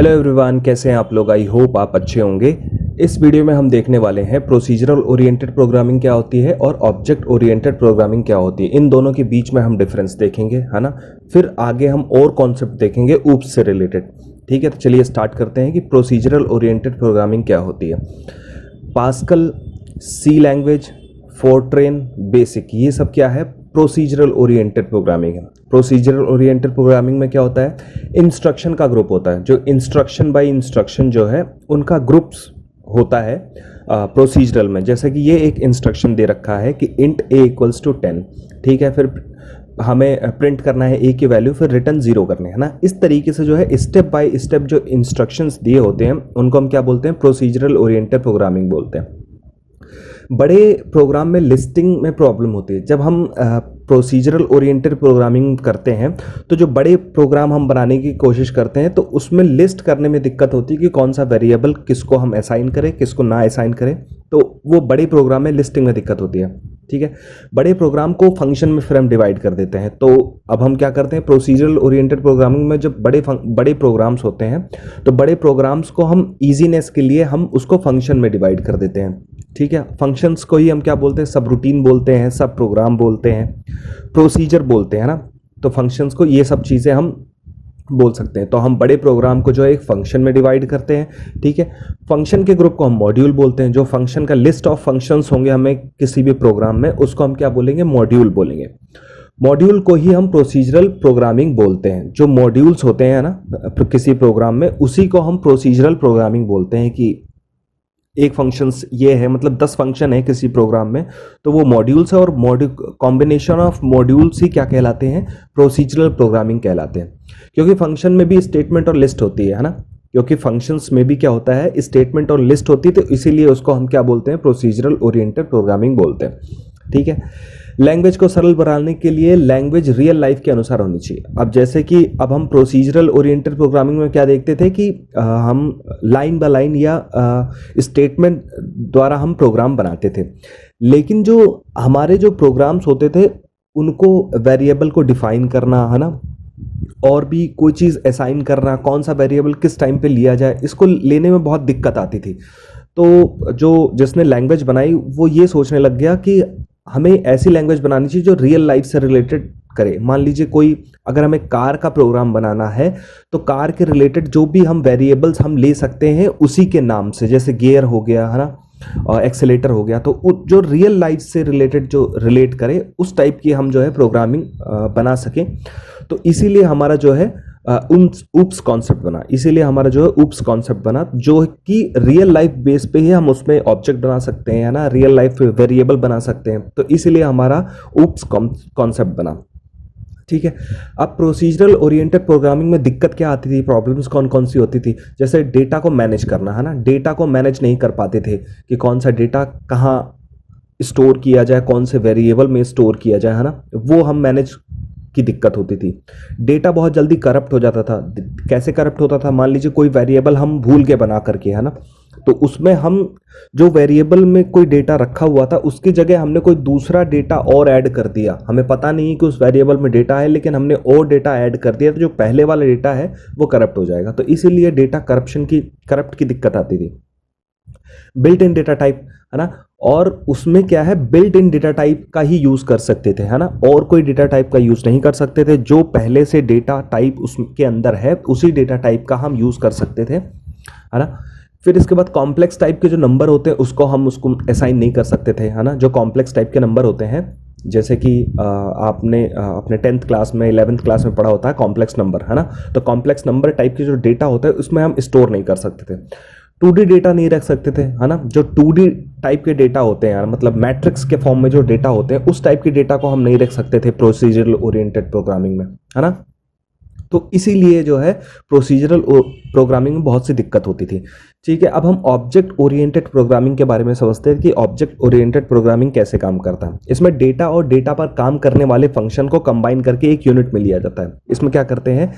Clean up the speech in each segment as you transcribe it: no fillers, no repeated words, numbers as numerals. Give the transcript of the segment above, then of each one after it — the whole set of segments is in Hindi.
हेलो एवरीवन, कैसे हैं आप लोग। आई होप आप अच्छे होंगे। इस वीडियो में हम देखने वाले हैं प्रोसीजरल ओरिएंटेड प्रोग्रामिंग क्या होती है और ऑब्जेक्ट ओरिएंटेड प्रोग्रामिंग क्या होती है। इन दोनों के बीच में हम डिफरेंस देखेंगे, है ना। फिर आगे हम और कॉन्सेप्ट देखेंगे ऊप्स से रिलेटेड। ठीक है, तो चलिए स्टार्ट करते हैं कि प्रोसीजरल ओरिएंटेड प्रोग्रामिंग क्या होती है। पास्कल, सी लैंग्वेज, फोर्ट्रेन, बेसिक, ये सब क्या है, प्रोसीजरल ओरिएंटेड प्रोग्रामिंग है। प्रोसीजरल ओरिएंटेड प्रोग्रामिंग में क्या होता है, इंस्ट्रक्शन का ग्रुप होता है। जो इंस्ट्रक्शन बाय इंस्ट्रक्शन जो है उनका ग्रुप्स होता है प्रोसीजरल में। जैसे कि ये एक इंस्ट्रक्शन दे रखा है कि इंट a इक्वल्स टू 10, ठीक है। फिर हमें प्रिंट करना है a की वैल्यू, फिर रिटर्न 0 करने, है ना। इस तरीके से जो है स्टेप बाय स्टेप जो इंस्ट्रक्शंस दिए होते हैं उनको हम क्या बोलते हैं, प्रोसीजरल ओरिएंटेड प्रोग्रामिंग बोलते हैं। बड़े प्रोग्राम में लिस्टिंग में प्रॉब्लम होती है। जब हम प्रोसीजरल ओरिएंटेड प्रोग्रामिंग करते हैं तो जो बड़े प्रोग्राम हम बनाने की कोशिश करते हैं तो उसमें लिस्ट करने में दिक्कत होती है कि कौन सा वेरिएबल किसको हम असाइन करें, किसको ना असाइन करें। तो वो बड़े प्रोग्राम में लिस्टिंग में दिक्कत होती है, ठीक है। बड़े प्रोग्राम को फंक्शन में फिर हम डिवाइड कर देते हैं। तो अब हम क्या करते हैं, प्रोसीजरल ओरिएंटेड प्रोग्रामिंग में जब बड़े प्रोग्राम्स होते हैं तो बड़े प्रोग्राम्स को हम इजीनेस के लिए हम उसको फंक्शन में डिवाइड कर देते हैं, ठीक है। फंक्शंस को ही हम क्या बोलते हैं, सब रूटीन बोलते हैं, सब प्रोग्राम बोलते हैं, प्रोसीजर बोलते हैं ना। तो फंक्शंस को ये सब चीज़ें हम बोल सकते हैं। तो हम बड़े प्रोग्राम को जो है एक फंक्शन में डिवाइड करते हैं, ठीक है। फंक्शन के ग्रुप को हम मॉड्यूल बोलते हैं। जो फंक्शन का लिस्ट ऑफ फंक्शंस होंगे हमें किसी भी प्रोग्राम में, उसको हम क्या बोलेंगे, मॉड्यूल बोलेंगे। मॉड्यूल को ही हम प्रोसीजरल प्रोग्रामिंग बोलते हैं। जो मॉड्यूल्स होते हैं ना किसी प्रोग्राम में, उसी को हम प्रोसीजरल प्रोग्रामिंग बोलते हैं। कि एक फंक्शंस ये है, मतलब 10 फंक्शन है किसी प्रोग्राम में, तो वो मॉड्यूल्स है और कॉम्बिनेशन ऑफ मॉड्यूल्स ही क्या कहलाते हैं, प्रोसीजरल प्रोग्रामिंग कहलाते हैं। क्योंकि फंक्शन में भी स्टेटमेंट और लिस्ट होती है ना। क्योंकि फंक्शंस में भी क्या होता है, स्टेटमेंट और लिस्ट होती है, तो इसीलिए उसको हम क्या बोलते हैं, प्रोसीजरल ओरिएंटेड प्रोग्रामिंग बोलते हैं, ठीक है। लैंग्वेज को सरल बनाने के लिए लैंग्वेज रियल लाइफ के अनुसार होनी चाहिए। अब जैसे कि अब हम प्रोसीजरल ओरिएंटेड प्रोग्रामिंग में क्या देखते थे कि हम लाइन बाय लाइन या स्टेटमेंट द्वारा हम प्रोग्राम बनाते थे। लेकिन जो हमारे जो प्रोग्राम्स होते थे उनको वेरिएबल को डिफाइन करना, है ना, और भी कोई चीज़ असाइन करना, कौन सा वेरिएबल किस टाइम पे लिया जाए, इसको लेने में बहुत दिक्कत आती थी। तो जो जिसने लैंग्वेज बनाई वो ये सोचने लग गया कि हमें ऐसी लैंग्वेज बनानी चाहिए जो रियल लाइफ से रिलेटेड करे। मान लीजिए कोई, अगर हमें कार का प्रोग्राम बनाना है तो कार के रिलेटेड जो भी हम वेरिएबल्स हम ले सकते हैं उसी के नाम से, जैसे गियर हो गया, है ना, और एक्सेलेटर हो गया, तो जो रियल लाइफ से रिलेटेड जो रिलेट करे उस टाइप की हम जो है प्रोग्रामिंग बना सकें। तो इसीलिए हमारा जो है ऊप्स कॉन्सेप्ट बना। इसीलिए हमारा जो है ऊप्स कॉन्सेप्ट बना, जो कि रियल लाइफ बेस पे ही हम उसमें ऑब्जेक्ट बना सकते हैं, है ना, रियल लाइफ वेरिएबल बना सकते हैं। तो इसीलिए हमारा ऊप्स कॉन्सेप्ट बना, ठीक है। अब प्रोसीजरल ओरिएंटेड प्रोग्रामिंग में दिक्कत क्या आती थी, प्रॉब्लम्स कौन कौन सी होती थी। जैसे डेटा को मैनेज करना, है ना। डेटा को मैनेज नहीं कर पाते थे कि कौन सा डेटा कहाँ स्टोर किया जाए, कौन से वेरिएबल में स्टोर किया जाए, है ना, वो हम मैनेज की दिक्कत होती थी। डेटा बहुत जल्दी करप्ट हो जाता था। कैसे करप्ट होता था, मान लीजिए कोई वेरिएबल हम भूल के बना करके, है ना, तो उसमें हम जो वेरिएबल में कोई डेटा रखा हुआ था उसकी जगह हमने कोई दूसरा डेटा और ऐड कर दिया। हमें पता नहीं है कि उस वेरिएबल में डेटा है, लेकिन हमने और डेटा ऐड कर दिया, तो जो पहले वाला डेटा है वो करप्ट हो जाएगा। तो इसीलिए डेटा करप्ट की दिक्कत आती थी। बिल्ट इन डेटा टाइप, है ना, और उसमें क्या है, बिल्ट इन डेटा टाइप का ही यूज कर सकते थे, है ना, और कोई डेटा टाइप का यूज नहीं कर सकते थे। जो पहले से डेटा टाइप उसके अंदर है उसी डेटा टाइप का हम यूज कर सकते थे, है ना। फिर इसके बाद कॉम्प्लेक्स टाइप के जो नंबर होते हैं उसको असाइन नहीं कर सकते थे, है ना। जो कॉम्प्लेक्स टाइप के नंबर होते हैं, जैसे कि आपने अपने 10th क्लास में 11th क्लास में पढ़ा होता है कॉम्प्लेक्स नंबर, है ना। तो कॉम्प्लेक्स नंबर टाइप के जो डेटा होता है उसमें हम स्टोर नहीं कर सकते थे। 2D डेटा नहीं रख सकते थे, है ना। जो 2D टाइप के डेटा होते हैं, मतलब मैट्रिक्स के फॉर्म में जो डेटा होते हैं उस टाइप के डेटा को हम नहीं रख सकते थे प्रोसीजरल ओरिएंटेड प्रोग्रामिंग में, है ना। तो इसीलिए जो है प्रोसीजरल प्रोग्रामिंग में बहुत सी दिक्कत होती थी, ठीक है। अब हम ऑब्जेक्ट ओरिएंटेड प्रोग्रामिंग के बारे में समझते हैं कि ऑब्जेक्ट ओरिएंटेड प्रोग्रामिंग कैसे काम करता है। इसमें डेटा और डेटा पर काम करने वाले फंक्शन को कंबाइन करके एक यूनिट में लिया जाता है। इसमें क्या करते हैं,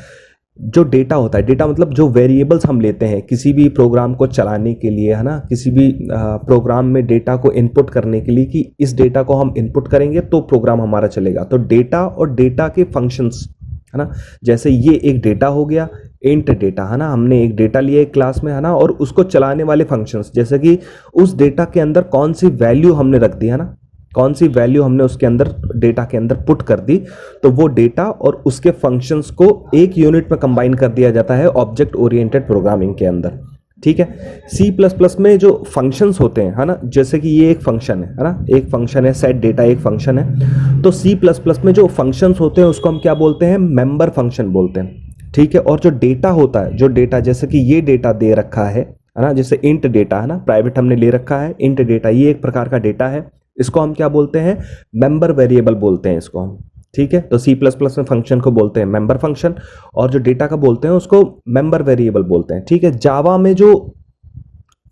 जो डेटा होता है, डेटा मतलब जो वेरिएबल्स हम लेते हैं किसी भी प्रोग्राम को चलाने के लिए, है ना, किसी भी प्रोग्राम में डेटा को इनपुट करने के लिए, कि इस डेटा को हम इनपुट करेंगे तो प्रोग्राम हमारा चलेगा। तो डेटा और डेटा के फंक्शंस, है ना, जैसे ये एक डेटा हो गया, इंट डेटा, है ना, हमने एक डेटा लिया एक क्लास में, है ना, और उसको चलाने वाले फंक्शंस, जैसे कि उस डेटा के अंदर कौन सी वैल्यू हमने रख दी, है ना, कौन सी वैल्यू हमने उसके अंदर डेटा के अंदर पुट कर दी, तो वो डेटा और उसके फंक्शंस को एक यूनिट में कंबाइन कर दिया जाता है ऑब्जेक्ट ओरिएंटेड प्रोग्रामिंग के अंदर। ठीक है, सी प्लस प्लस में जो फंक्शंस होते हैं, है ना, जैसे कि ये एक फंक्शन है ना, एक फंक्शन है, सेट डेटा एक फंक्शन है, तो सी प्लस प्लस में जो फंक्शंस होते हैं उसको हम क्या बोलते हैं, मेंबर फंक्शन बोलते हैं। ठीक है, और जो डेटा होता है, जो डेटा जैसे कि ये डेटा दे रखा है ना, जैसे इंट डेटा, है ना, प्राइवेट हमने ले रखा है इंट डेटा, ये एक प्रकार का डेटा है, इसको हम क्या बोलते हैं, मेंबर वेरिएबल बोलते हैं इसको हम। ठीक है, तो सी प्लस प्लस में फंक्शन को बोलते हैं मेंबर फंक्शन, और जो डेटा का बोलते हैं उसको मेंबर वेरिएबल बोलते हैं। ठीक है, जावा में जो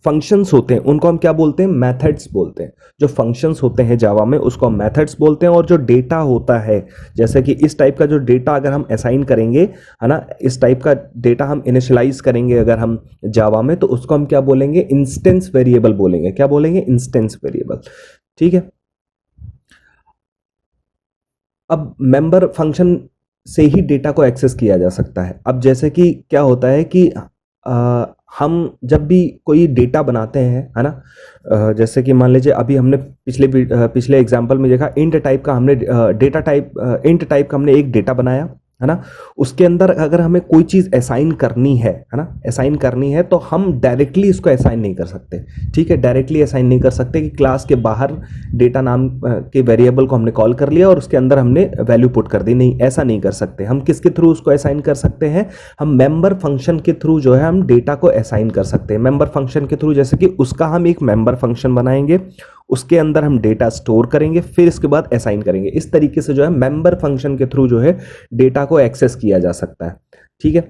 फंक्शंस होते हैं उनको हम क्या बोलते हैं, मेथड्स बोलते हैं। जो फंक्शंस होते हैं जावा में उसको हम मेथड्स बोलते हैं, और जो डेटा होता है, जैसे कि इस टाइप का जो डेटा अगर हम असाइन करेंगे, है ना, इस टाइप का डेटा हम इनिशियलाइज करेंगे अगर हम जावा में, तो उसको हम क्या बोलेंगे, इंस्टेंस वेरिएबल बोलेंगे। क्या बोलेंगे, इंस्टेंस वेरिएबल। ठीक है, अब मेंबर फंक्शन से ही डेटा को एक्सेस किया जा सकता है। अब जैसे कि क्या होता है कि हम जब भी कोई डेटा बनाते हैं, है ना, जैसे कि मान लीजिए अभी हमने पिछले एग्जांपल में देखा, इंट टाइप का हमने डेटा टाइप इंट टाइप का हमने एक डेटा बनाया, है ना, उसके अंदर अगर हमें कोई चीज असाइन करनी है ना, असाइन करनी है, तो हम डायरेक्टली इसको असाइन नहीं कर सकते। ठीक है, डायरेक्टली असाइन नहीं कर सकते कि क्लास के बाहर डेटा नाम के वेरिएबल को हमने कॉल कर लिया और उसके अंदर हमने वैल्यू पुट कर दी, नहीं, ऐसा नहीं कर सकते। हम किसके थ्रू उसको असाइन कर सकते हैं, हम मेंबर फंक्शन के थ्रू जो है हम डेटा को असाइन कर सकते हैं। मेंबर फंक्शन के थ्रू, जैसे कि उसका हम एक मेंबर फंक्शन बनाएंगे, उसके अंदर हम डेटा स्टोर करेंगे, फिर इसके बाद असाइन करेंगे। इस तरीके से जो है मेंबर फंक्शन के थ्रू जो है डेटा को एक्सेस किया जा सकता है। ठीक है,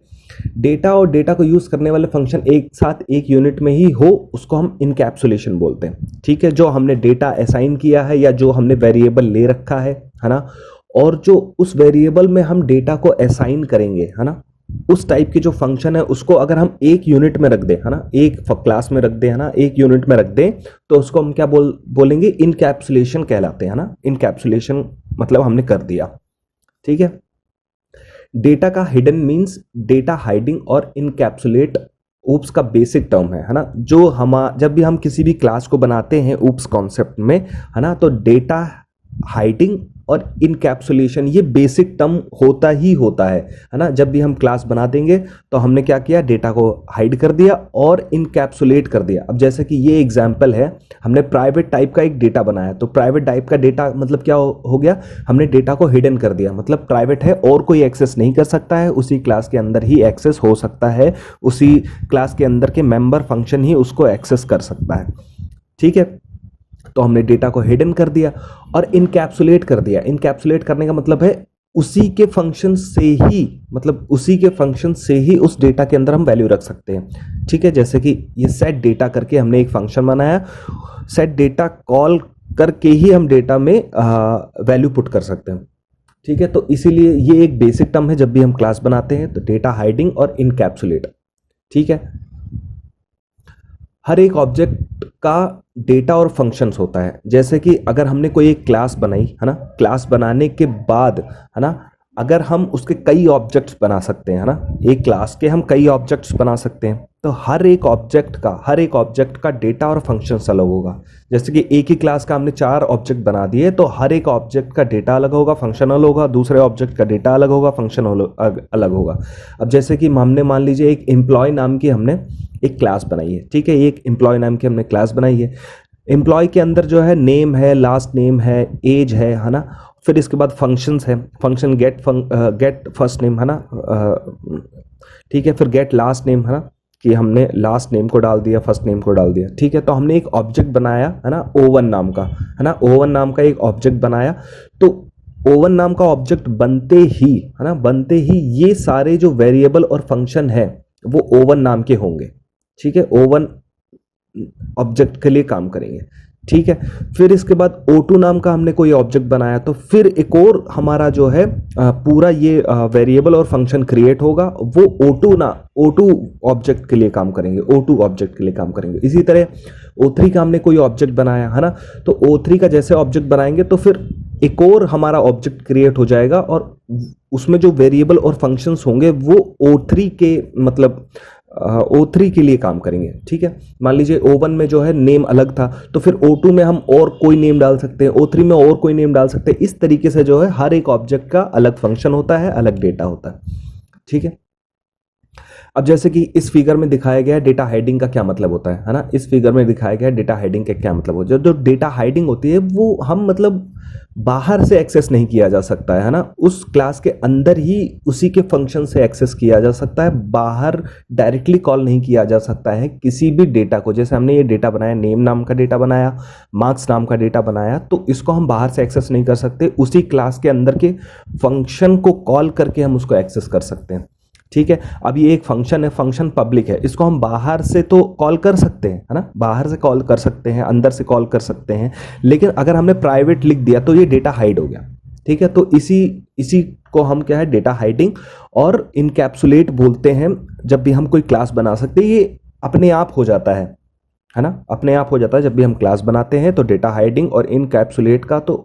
डेटा और डेटा को यूज करने वाले फंक्शन एक साथ एक यूनिट में ही हो, उसको हम इनकैप्सुलेशन बोलते हैं। ठीक है, जो हमने डेटा असाइन किया है या जो हमने वेरिएबल ले रखा है ना, और जो उस वेरिएबल में हम डेटा को असाइन करेंगे, है ना, उस टाइप की जो फंक्शन है उसको अगर हम एक यूनिट में रख दें, है ना, एक क्लास में रख दें, है ना, एक यूनिट में रख दें, तो उसको हम क्या बोलेंगे, इनकैप्सुलेशन कहलाते हैं, ना, इनकैप्सुलेशन मतलब हमने कर दिया। ठीक है, डेटा का हिडन मींस डेटा हाइडिंग और इनकैप्सुलेट ऊप्स का बेसिक टर्म है ना, जो हम जब भी हम किसी भी क्लास को बनाते हैं ऊप्स कॉन्सेप्ट में, है ना, तो डेटा हाइडिंग और इनकैप्सुलेशन ये बेसिक टर्म होता ही होता है ना। जब भी हम क्लास बना देंगे तो हमने क्या किया, डेटा को हाइड कर दिया और इनकैप्सुलेट कर दिया। अब जैसे कि ये एग्जांपल है, हमने प्राइवेट टाइप का एक डेटा बनाया, तो प्राइवेट टाइप का डेटा मतलब क्या हो गया, हमने डेटा को हिडन कर दिया, मतलब प्राइवेट है और कोई एक्सेस नहीं कर सकता है, उसी क्लास के अंदर ही एक्सेस हो सकता है, उसी क्लास के अंदर के मेंबर फंक्शन ही उसको एक्सेस कर सकता है। ठीक है, तो हमने डेटा को हिडन कर दिया और इनकैप्सुलेट कर दिया। इनकैप्सुलेट करने का मतलब है उसी के फंक्शन से ही, मतलब उसी के फंक्शन से ही उस डेटा के अंदर हम वैल्यू रख सकते हैं। ठीक है, जैसे कि ये सेट डेटा करके हमने एक फंक्शन बनाया, सेट डेटा कॉल करके ही हम डेटा में वैल्यू पुट कर सकते हैं। ठीक है, तो इसीलिए ये एक बेसिक टर्म है जब भी हम क्लास बनाते हैं, तो डेटा हाइडिंग और इनकैप्सुलेट। ठीक है, हर एक ऑब्जेक्ट का डेटा और फंक्शंस होता है। जैसे कि अगर हमने कोई एक क्लास बनाई, है ना, क्लास बनाने के बाद, है ना, अगर हम उसके कई ऑब्जेक्ट्स बना सकते हैं, है ना, एक क्लास के हम कई ऑब्जेक्ट्स बना सकते हैं, तो हर एक ऑब्जेक्ट का डेटा और फंक्शंस अलग होगा। जैसे कि एक ही क्लास का हमने 4 ऑब्जेक्ट बना दिए, तो हर एक ऑब्जेक्ट का डेटा अलग होगा, फंक्शन अलग होगा, दूसरे ऑब्जेक्ट का डेटा अलग होगा, फंक्शन अलग होगा। अब जैसे कि हमने मान लीजिए एक एम्प्लॉय नाम की हमने एक क्लास बनाई है। ठीक है, एक एम्प्लॉय नाम की हमने क्लास बनाई है। एम्प्लॉय के अंदर जो है नेम है, लास्ट नेम है, एज है ना, फिर इसके बाद फंक्शंस है, फंक्शन गेट फर्स्ट नेम, है ना, ठीक है, फिर गेट लास्ट नेम, है ना, कि हमने लास्ट नेम को डाल दिया, फर्स्ट नेम को डाल दिया। ठीक है, तो हमने एक ऑब्जेक्ट बनाया, है ना, ओवन नाम का, है ना, ओवन नाम का एक ऑब्जेक्ट बनाया। तो ओवन नाम का ऑब्जेक्ट बनते ही, है ना, बनते ही ये सारे जो वेरिएबल और फंक्शन है वो ओवन नाम के होंगे। ठीक है, ओवन ऑब्जेक्ट के लिए काम करेंगे। ठीक है, फिर इसके बाद O2 नाम का हमने कोई ऑब्जेक्ट बनाया, तो फिर एक और हमारा जो है पूरा ये वेरिएबल और फंक्शन क्रिएट होगा, वो O2 ऑब्जेक्ट के लिए काम करेंगे, O2 ऑब्जेक्ट के लिए काम करेंगे। इसी तरह O3 का हमने कोई ऑब्जेक्ट बनाया, है ना, तो O3 का जैसे ऑब्जेक्ट बनाएंगे तो फिर एक और हमारा ऑब्जेक्ट क्रिएट हो जाएगा और उसमें जो वेरिएबल और फंक्शंस होंगे वो O3 के मतलब O3 के लिए काम करेंगे। ठीक है, मान लीजिए O1 में जो है नेम अलग था, तो फिर O2 में हम और कोई नेम डाल सकते हैं, O3 में और कोई नेम डाल सकते हैं। इस तरीके से जो है हर एक ऑब्जेक्ट का अलग फंक्शन होता है, अलग डेटा होता है। ठीक है, अब जैसे कि इस फिगर में दिखाया गया है डेटा हाइडिंग का क्या मतलब होता है ना। इस फिगर में दिखाया गया है डेटा हाइडिंग का क्या मतलब होता है। जो डेटा हाइडिंग होती है वो हम मतलब बाहर से एक्सेस नहीं किया जा सकता है ना, उस क्लास के अंदर ही उसी के फंक्शन से एक्सेस किया जा सकता है, बाहर डायरेक्टली कॉल नहीं किया जा सकता है किसी भी डेटा को। जैसे हमने ये डेटा बनाया, नेम नाम का डेटा बनाया, मार्क्स नाम का डेटा बनाया, तो इसको हम बाहर से एक्सेस नहीं कर सकते, उसी क्लास के अंदर के फंक्शन को कॉल करके हम उसको एक्सेस कर सकते हैं। ठीक है, अब ये एक फंक्शन है, फंक्शन पब्लिक है, इसको हम बाहर से तो कॉल कर सकते हैं, है ना, बाहर से कॉल कर सकते हैं, अंदर से कॉल कर सकते हैं, लेकिन अगर हमने प्राइवेट लिख दिया तो ये डेटा हाइड हो गया। ठीक है, तो इसी इसी को हम क्या है, डेटा हाइडिंग और इनकैप्सुलेट बोलते हैं। जब भी हम कोई क्लास बना सकते हैं, ये अपने आप हो जाता है ना, अपने आप हो जाता है। जब भी हम क्लास बनाते हैं तो डेटा हाइडिंग और इनकैप्सुलेट का तो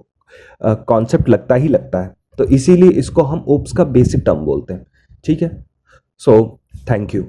कॉन्सेप्ट लगता ही लगता है, तो इसीलिए इसको हम ओप्स का बेसिक टर्म बोलते हैं। ठीक है, so thank you।